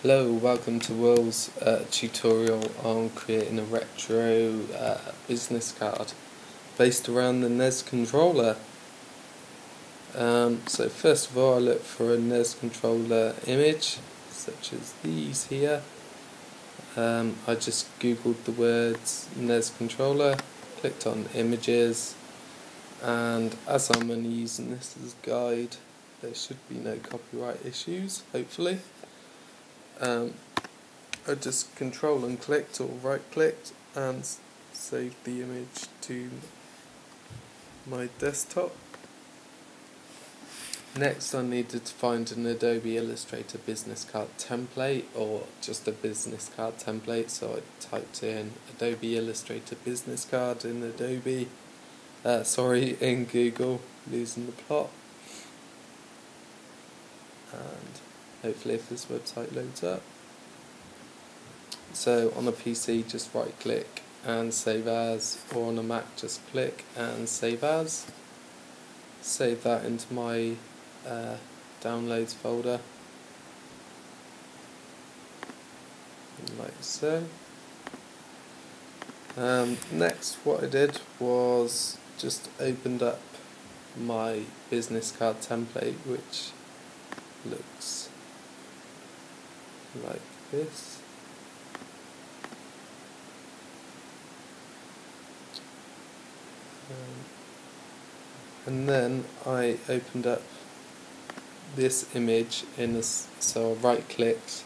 Hello, welcome to Will's tutorial on creating a retro business card based around the NES controller. So first of all, I look for a NES controller image, such as these here. I just googled the words NES controller, clicked on images, and as I'm only using this as a guide, there should be no copyright issues, hopefully. I just control and clicked or right clicked and saved the image to my desktop. Next, I needed to find an Adobe Illustrator business card template or just a business card template, so I typed in Adobe Illustrator business card in in Google, losing the plot. And hopefully if this website loads up. So on a PC, just right click and save as, or on a Mac just click and save as. Save that into my downloads folder, like so. Next, what I did was just opened up my business card template, which looks like this. And then I opened up this image so I right clicked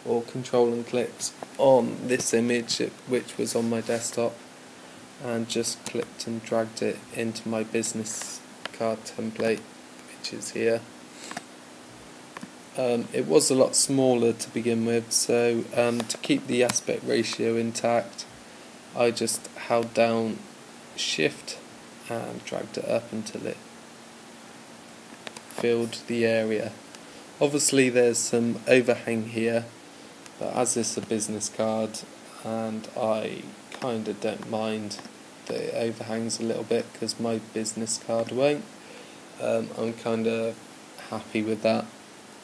or control and clicked on this image which was on my desktop and just clicked and dragged it into my business card template, which is here. It was a lot smaller to begin with, so to keep the aspect ratio intact, I just held down Shift and dragged it up until it filled the area. Obviously there's some overhang here, but as this is a business card and I kinda don't mind that it overhangs a little bit because my business card won't, I'm kinda happy with that.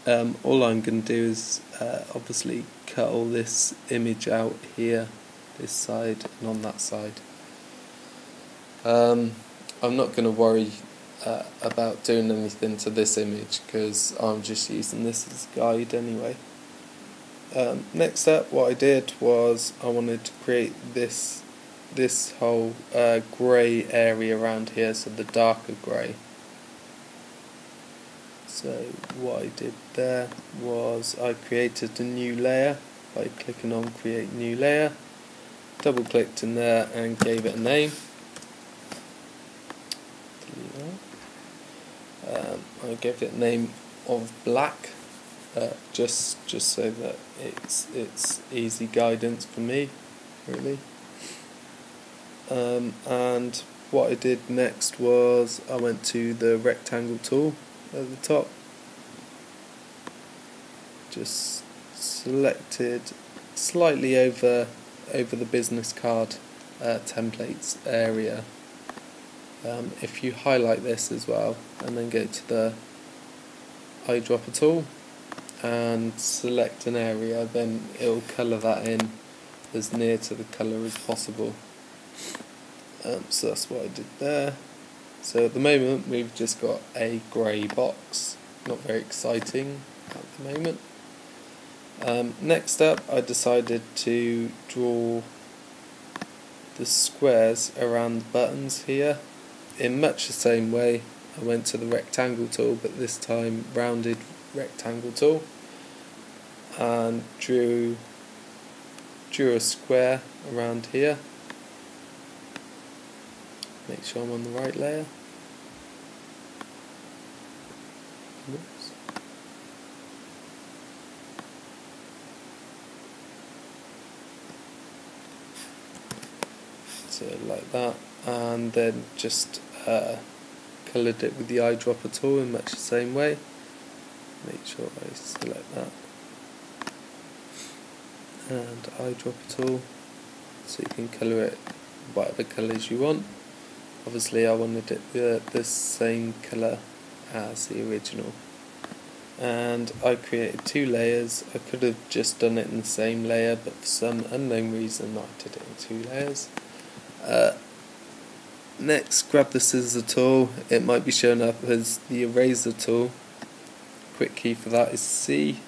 All I'm going to do is obviously cut all this image out here, this side and on that side. I'm not going to worry about doing anything to this image because I'm just using this as a guide anyway. Next up, what I did was I wanted to create this whole grey area around here, so the darker grey. So what I did there was I created a new layer by clicking on create new layer, double clicked in there and gave it a name. I gave it a name of black, just so that it's easy guidance for me, really. And what I did next was I went to the rectangle tool at the top, just selected slightly over the business card templates area. If you highlight this as well and then go to the eyedropper tool and select an area, then it'll colour that in as near to the colour as possible. So that's what I did there. So at the moment we've just got a grey box, not very exciting at the moment. Next up, I decided to draw the squares around the buttons here in much the same way. I went to the rectangle tool, but this time rounded rectangle tool, and drew a square around here. Make sure I'm on the right layer. Oops. So like that, and then just coloured it with the eyedropper tool in much the same way. Make sure I select that and eyedropper tool, so you can colour it whatever colours you want. Obviously I wanted it the same colour as the original. and I created 2 layers. I could have just done it in the same layer, but for some unknown reason I did it in 2 layers. Next, grab the scissor tool. It might be showing up as the eraser tool. Quick key for that is C.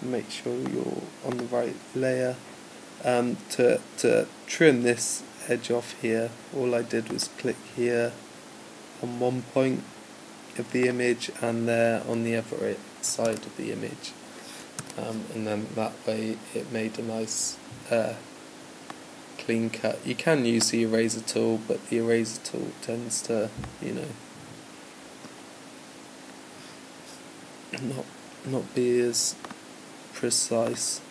Make sure you're on the right layer. To trim this edge off here, all I did was click here on one point of the image and there on the other side of the image, and then that way it made a nice clean cut. You can use the eraser tool, but the eraser tool tends to, not be as precise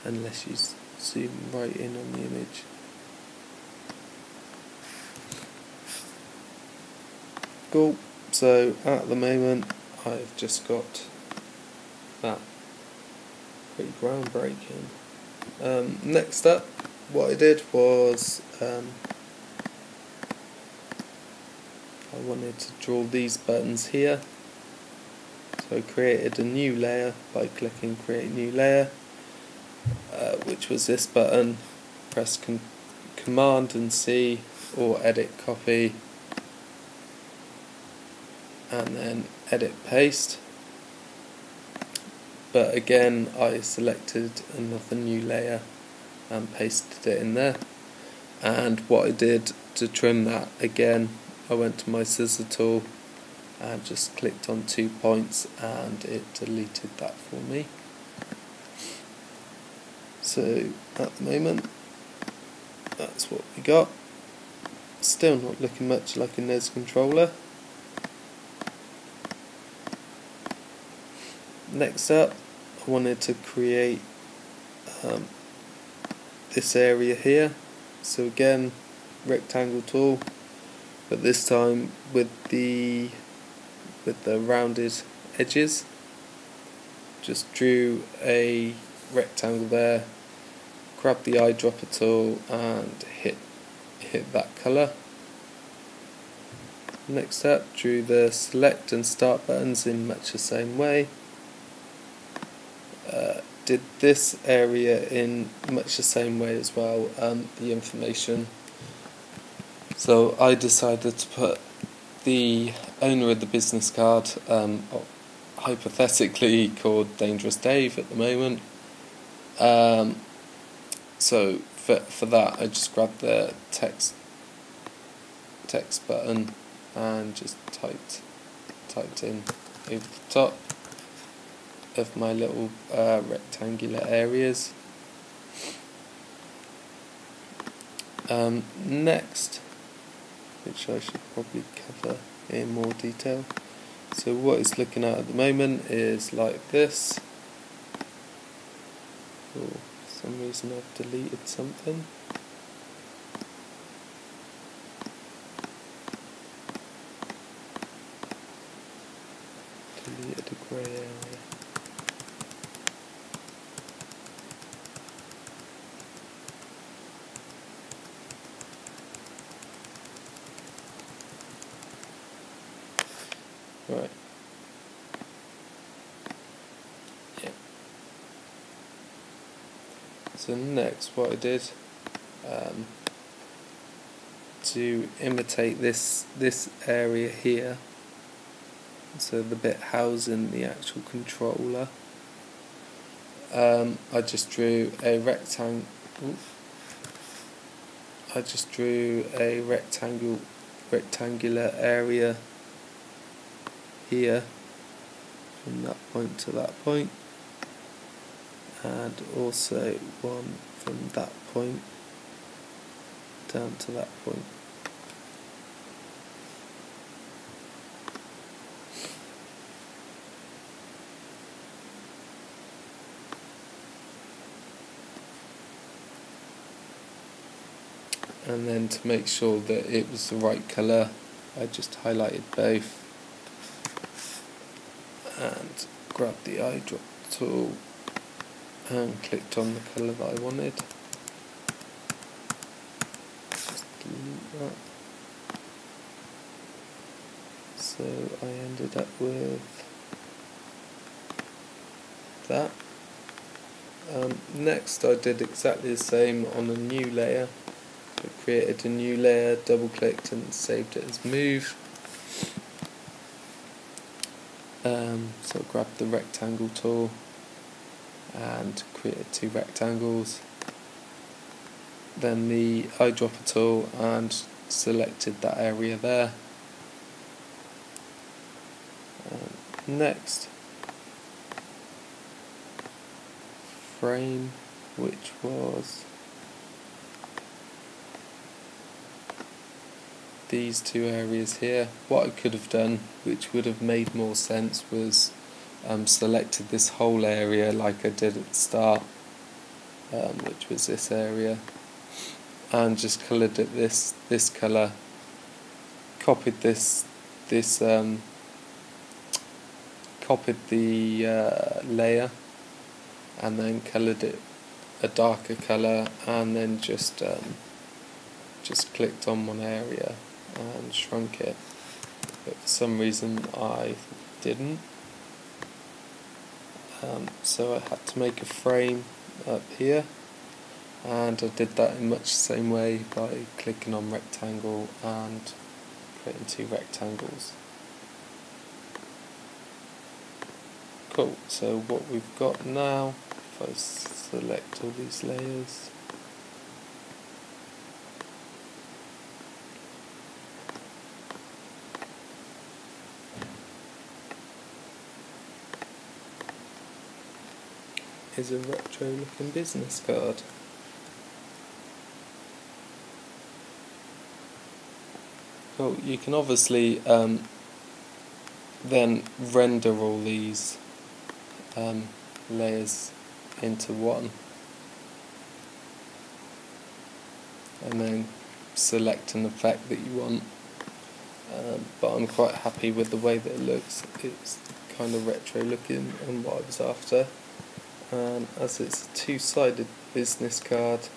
unless you zoom right in on the image. Cool. So at the moment I've just got that. Pretty groundbreaking. Next up, what I did was I wanted to draw these buttons here. So I created a new layer by clicking create new layer, which was this button. Press Command and C or edit copy, and then edit paste. But again, I selected another new layer and pasted it in there. And what I did to trim that, again, I went to my scissor tool and just clicked on 2 points and it deleted that for me. So at the moment, that's what we got. Still not looking much like a NES controller. Next up, I wanted to create this area here. So again, rectangle tool, but this time with the rounded edges. Just drew a rectangle there, grabbed the eyedropper tool and hit that colour. Next up, drew the select and start buttons in much the same way. Did this area in much the same way as well, the information. So I decided to put the owner of the business card, hypothetically called Dangerous Dave at the moment. So for that I just grabbed the text button and just typed in over the top of my little rectangular areas. Next, which I should probably cover in more detail. So what it's looking at the moment is like this. Oh, for some reason I've deleted something. Deleted a grey area. Right. Yeah. So next, what I did to imitate this area here, so the bit housing the actual controller, I just drew a rectangle. I just drew a rectangular area here from that point to that point, and also one from that point down to that point. And then to make sure that it was the right colour, I just highlighted both and grabbed the eyedropper tool and clicked on the colour that I wanted. Just delete that. So I ended up with that. Next I did exactly the same on a new layer. I created a new layer, double clicked and saved it as move. So I grabbed the rectangle tool and created two rectangles. Then the eyedropper tool and selected that area there. Next, frame, which was these two areas here. What I could have done, which would have made more sense, was selected this whole area like I did at the start, which was this area, and just coloured it this colour. Copied copied the layer, and then coloured it a darker colour, and then just clicked on one area and shrunk it. But for some reason I didn't. So I had to make a frame up here, and I did that in much the same way by clicking on rectangle and creating two rectangles. Cool, so what we've got now, if I select all these layers, is a retro looking business card. Cool, you can obviously then render all these layers into one, and then select an effect that you want, but I'm quite happy with the way that it looks. It's kind of retro looking and what I was after. As it's a two-sided business card,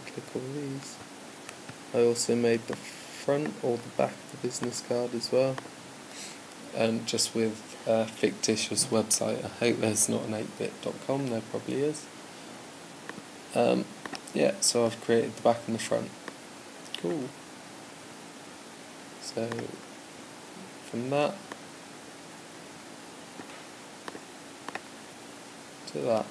click all these. I also made the front or the back of the business card as well, just with a fictitious website. I hope there's not an 8bit.com, there probably is. Yeah, so I've created the back and the front. Cool. So from that to that.